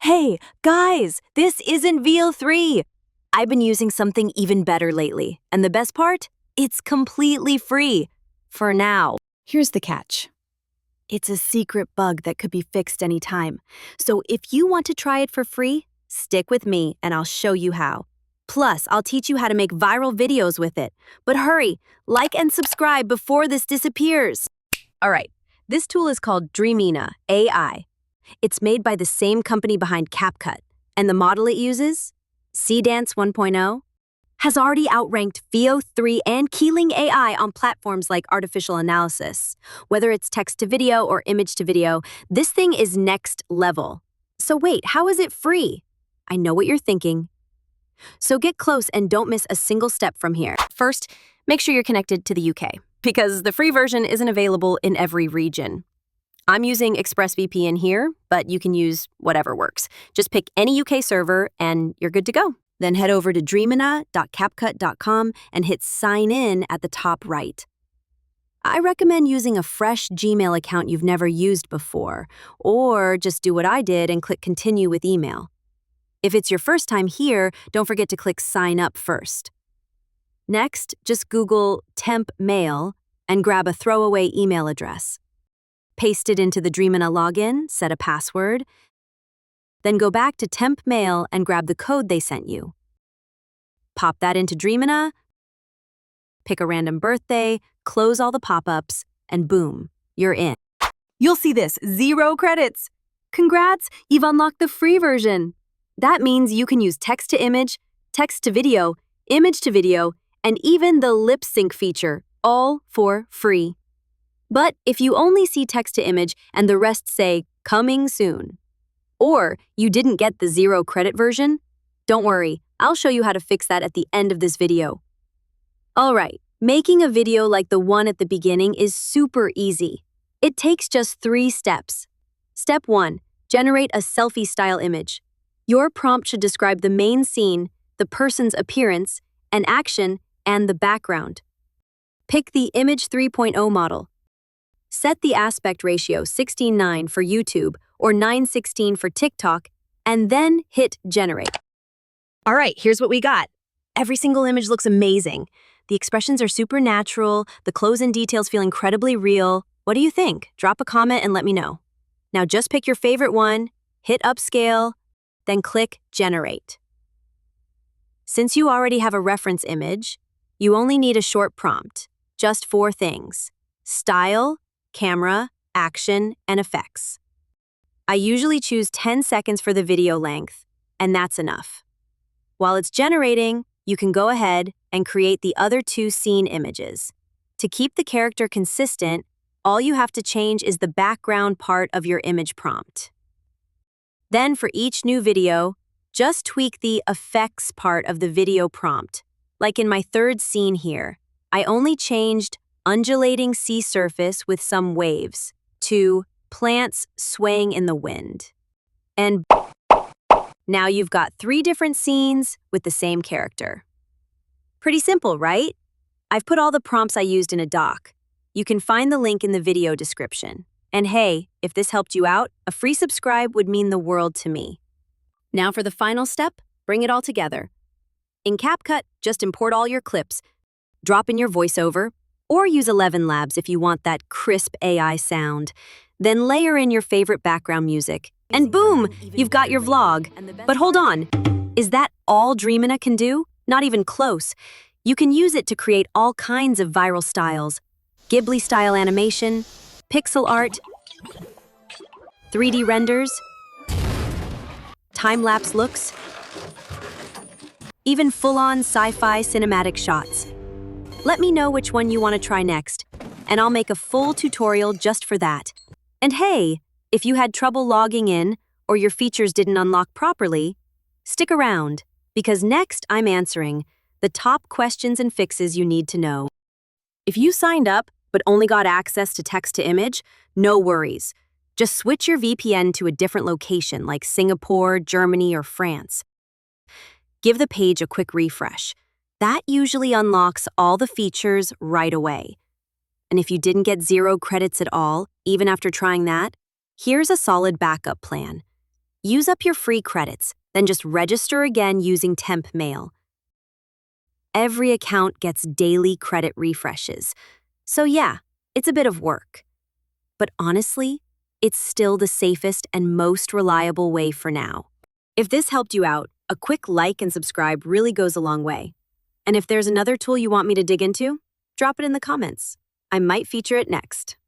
Hey, guys, this isn't VO3. I've been using something even better lately, and the best part? It's completely free. For now. Here's the catch. It's a secret bug that could be fixed anytime. So if you want to try it for free, stick with me and I'll show you how. Plus, I'll teach you how to make viral videos with it. But hurry, like and subscribe before this disappears. All right, this tool is called Dreamina AI. It's made by the same company behind CapCut, and the model it uses, Seedance 1.0, has already outranked VO3 and Keeling AI on platforms like artificial analysis. Whether it's text to video or image to video, this thing is next level. So wait, how is it free? I know what you're thinking. So get close and don't miss a single step from here. First, make sure you're connected to the UK, because the free version isn't available in every region. I'm using ExpressVPN here, but you can use whatever works. Just pick any UK server and you're good to go. Then head over to dreamina.capcut.com and hit sign in at the top right. I recommend using a fresh Gmail account you've never used before, or just do what I did and click continue with email. If it's your first time here, don't forget to click sign up first. Next, just Google temp mail and grab a throwaway email address. Paste it into the Dreamina login, set a password, then go back to temp mail and grab the code they sent you. Pop that into Dreamina, pick a random birthday, close all the pop-ups, and boom, you're in. You'll see this, 0 credits. Congrats, you've unlocked the free version. That means you can use text to image to video, image to video, and even the lip sync feature, all for free. But if you only see text to image and the rest say, coming soon, or you didn't get the 0 credit version, don't worry, I'll show you how to fix that at the end of this video. All right, making a video like the one at the beginning is super easy. It takes just 3 steps. Step 1, generate a selfie-style image. Your prompt should describe the main scene, the person's appearance, an action, and the background. Pick the Image 3.0 model. Set the aspect ratio 16:9 for YouTube or 9:16 for TikTok, and then hit generate. All right, here's what we got. Every single image looks amazing. The expressions are super natural, the close-in details feel incredibly real. What do you think? Drop a comment and let me know. Now just pick your favorite one, hit upscale, then click generate. Since you already have a reference image, you only need a short prompt, just 4 things: style, camera, action, and effects. I usually choose 10 seconds for the video length, and that's enough. While it's generating, you can go ahead and create the other 2 scene images. To keep the character consistent, all you have to change is the background part of your image prompt. Then for each new video, just tweak the effects part of the video prompt. Like in my 3rd scene here, I only changed undulating sea surface with some waves to plants swaying in the wind. And now you've got 3 different scenes with the same character. Pretty simple, right? I've put all the prompts I used in a doc. You can find the link in the video description. And hey, if this helped you out, a free subscribe would mean the world to me. Now for the final step, bring it all together. In CapCut, just import all your clips, drop in your voiceover, or use 11 Labs if you want that crisp AI sound. Then layer in your favorite background music, and boom, you've got your vlog. But hold on, is that all Dreamina can do? Not even close. You can use it to create all kinds of viral styles: Ghibli-style animation, pixel art, 3D renders, time-lapse looks, even full-on sci-fi cinematic shots. Let me know which one you want to try next, and I'll make a full tutorial just for that. And hey, if you had trouble logging in or your features didn't unlock properly, stick around, because next I'm answering the top questions and fixes you need to know. If you signed up but only got access to text to image, no worries. Just switch your VPN to a different location like Singapore, Germany, or France. Give the page a quick refresh. That usually unlocks all the features right away. And if you didn't get 0 credits at all, even after trying that, here's a solid backup plan. Use up your free credits, then just register again using temp mail. Every account gets daily credit refreshes. So yeah, it's a bit of work. But honestly, it's still the safest and most reliable way for now. If this helped you out, a quick like and subscribe really goes a long way. And if there's another tool you want me to dig into, drop it in the comments. I might feature it next.